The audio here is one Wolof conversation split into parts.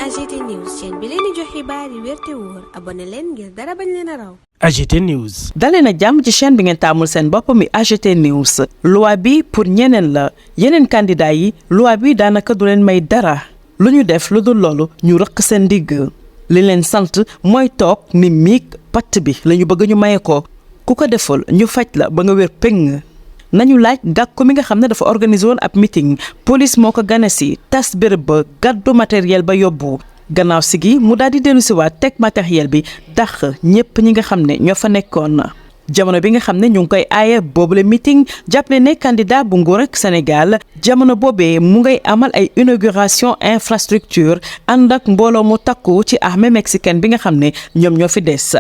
AGT News chaîne bi leen di jox xibaar yi wér te wóor abonné leen ngir dara bañ leen a raw. AGT News. dalee na jàmm ci chaîne bi ngeen taamul seen bopp mi AGT News. loi bi pour ñeneen la yeneen candidat yi loi bi daanaka du leen may dara lu ñu def lu dul loolu ñu rëq seen ndigg li leen sant mooy toog ni miig patt bi la ñu bëgg ñu maye ko ku ko deful ñu faj la ba nga wér péng. nañu laaj Gakou mi nga xam ne dafa organisé woon ab meeting police moo ko gane si tas béréb ba gàddu matériel ba yóbbu gannaaw si gi mu daal di dellu si waat teg matériel bi dàq ñépp ñi nga xam ne ñoo fa nekkoon. jamono bi nga xam ne ñu ngi koy aaye boobule meeting jàppale ne candidat bu nguur ak Sénégal jamono boobee mu ngay amal ay inauguration infrastructure ànd ak mbooloo mu takku ci armée mexicaine bi nga xam ne ñoom ñoo fi des.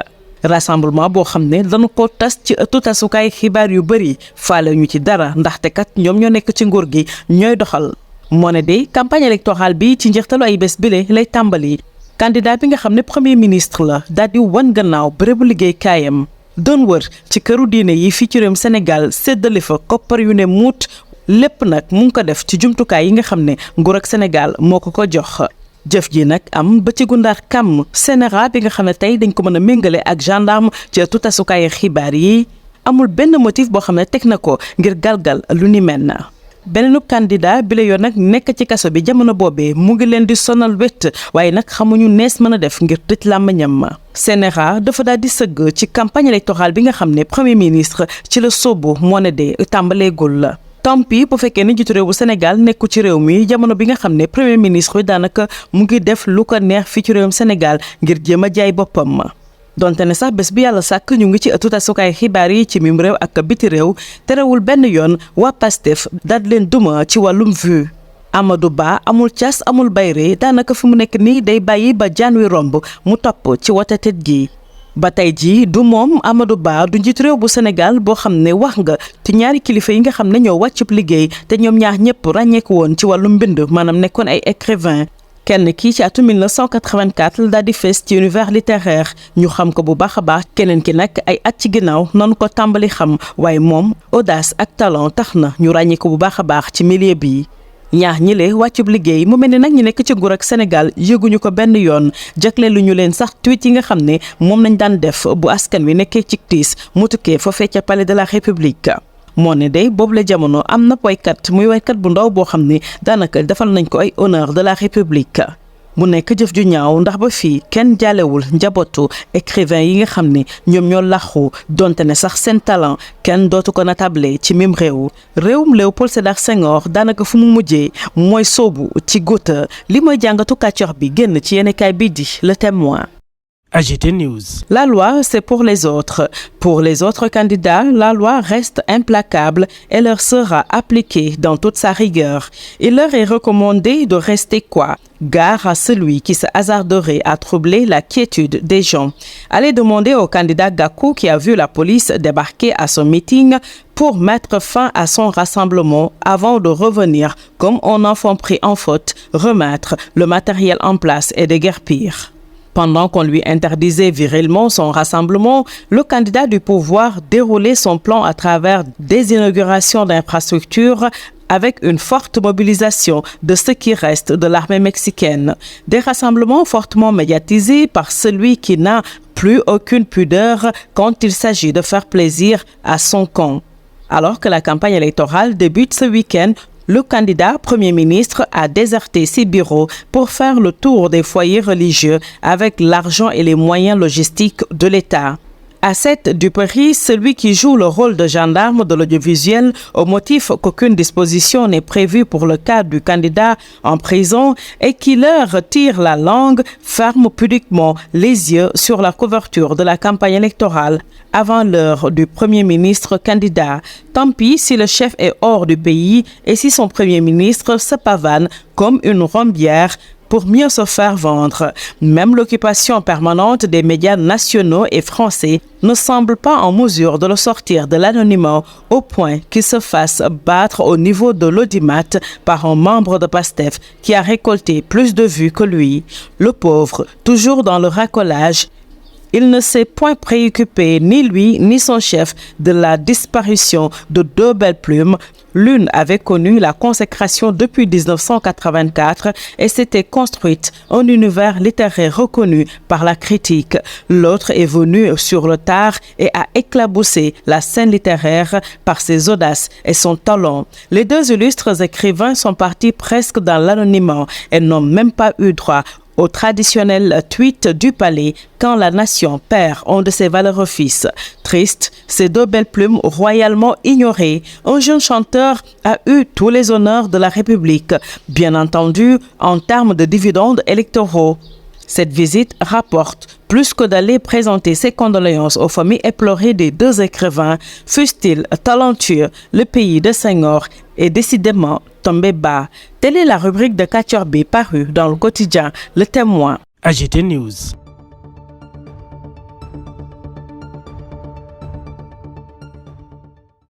rassemblement boo xam ne dañu ko tas ci ëttu tasukaay xibaar yu bëri faale ñu ci dara ndaxte kat ñoom ñoo nekk ci nguur gi ñooy doxal moo ne de campagne électorale bi ci njeextalu ay bés bile lay tàmbali. candidat bi nga xam ne premier ministre la daal di wan gannaaw bërëbu liggéey kaayam doon wër ci këru diine yi fii ci réewum Sénégal séddale fa koppar yu ne muut lépp nag mu ngi ko def ci jumtukaay yi nga xam ne nguur ak Sénégal moo ko jox. jëf ji nag am ba ci gundaar kàmm CNRA bi nga xam ne tey dañ ko mën a méngale ak gendarme ci ëttu tasukaayu xibaar yi amul benn motif boo xam ne teg na ko ngir galgal lu ni mel na. beneenub candidat bi la yoon nag nekk ci kaso bi jamono boobee mu ngi leen di sonal wét waaye nag xamuñu nees mën a def ngir tëj làmmiñam ma. CNRA dafa daal di sëgg ci campagne électorale bi nga xam ne premier ministre ci la sóobu moo ne de tàmbaleegul la. tant pis bu fekkee ne njiitu réew bu Sénégal nekku ci réew mi jamono bi nga xam ne premier ministre bi daanaka mu ngi def lu ko neex fii ci réewum Sénégal ngir jéem a jaay boppam. donte ne sax bés bi yàlla sàkk ñu ngi ci ëttu tasukaay xibaar yi ci mim réew ak biti réew terewul benn yoon waa Pastef daal leen duma ci wàllum vue. Amadou Ba amul cas amul bayre daanaka fi mu nekk nii day bàyyi ba jaan wi romb mu topp ci wotetet gi. ba tey jii du moom Amadou Ba du njiit réew bu Sénégal boo xam ne wax nga ci ñaari kilifa yi nga xam ne ñoo wàccub liggéey te ñoom ñaar ñëpp ràññeeku woon ci wàllu mbind maanaam nekkoon ay écrivain kenn kii ci atum 1984 la daal di fees ci univers littéraire ñu xam ko bu baax a baax keneen ki nag ay at ci ginnaaw noonu ko tàmbali xam waaye moom audace ak talent tax na ñu ràññeeku bu baax a baax ci milieu bi. ñaar ñi le wàccub liggéey mu mel ni nag ñu nekk ci nguur ak Sénégal yëguñu ko benn yoon jagleelu ñu leen sax tweet yi nga xam ne moom nañ daan def bu askan wi nekkee ci tiis mu tukkee foofee ca palais de la République. moo ne day boobu la jamono am na waykat muy waykat bu ndaw boo xam ne daanaka defal nañ ko ay honneur de la République. mu nekk jëf ju ñaaw ndax ba fii kenn jaalewul njabootu écrivain yi nga xam ne ñoom ñoo laxu donte ne sax seen talent kenn dootu ko natable ci mim réewum Léopold Sédar Senghor daanaka fu mu mujjee mooy soobu ci góota li mooy jàngatu kàccox bi génn ci yéenekaay bi di Le Témoin. AGT News. La loi, c'est pour les autres. Pour les autres candidats, la loi reste implacable et leur sera appliquée dans toute sa rigueur. Il leur est recommandé de rester quoi? Gare à celui qui se hasarderait à troubler la quiétude des gens. Allez demander au candidat Gakou qui a vu la police débarquer à son meeting pour mettre fin à son rassemblement avant de revenir comme un enfant pris en faute, remettre le matériel en place et déguerpir. Pendant qu'on lui interdisait virilement son rassemblement, le candidat du pouvoir déroulait son plan à travers des inaugurations d'infrastructures avec une forte mobilisation de ce qui reste de l'armée mexicaine. Des rassemblements fortement médiatisés par celui qui n'a plus aucune pudeur quand il s'agit de faire plaisir à son camp. Alors que la campagne électorale débute ce week-end, le candidat Premier ministre a déserté ses bureaux pour faire le tour des foyers religieux avec l'argent et les moyens logistiques de l'État. À cette duperie, celui qui joue le rôle de gendarme de l'audiovisuel au motif qu'aucune disposition n'est prévue pour le cas du candidat en prison et qui leur tire la langue, ferme pudiquement les yeux sur la couverture de la campagne électorale avant l'heure du Premier ministre candidat. Tant pis si le chef est hors du pays et si son Premier ministre se pavane comme une rombière pour mieux se faire vendre. Même l'occupation permanente des médias nationaux et français ne semble pas en mesure de le sortir de l'anonymat au point qu'il se fasse battre au niveau de l'audimat par un membre de Pastef qui a récolté plus de vues que lui. Le pauvre, toujours dans le racolage, il ne s'est point préoccupé, ni lui ni son chef, de la disparition de 2 belles plumes L'une avait connu la consécration depuis 1984 et s'était construite un univers littéraire reconnu par la critique. L'autre est venue sur le tard et a éclaboussé la scène littéraire par ses audaces et son talent. Les deux illustres écrivains sont partis presque dans l'anonymat et n'ont même pas eu droit au traditionnel tweet du palais quand la nation perd un de ses valeureux fils. Triste, ces deux belles plumes royalement ignorées, un jeune chanteur a eu tous les honneurs de la République, bien entendu en termes de dividendes électoraux. Cette visite rapporte plus que d'aller présenter ses condoléances aux familles éplorées des deux écrivains, fussent-ils talentueux. Le pays de Senghor est décidément tombé bas. Telle est la rubrique de Kathior B parue dans le quotidien Le Témoin. AGT News.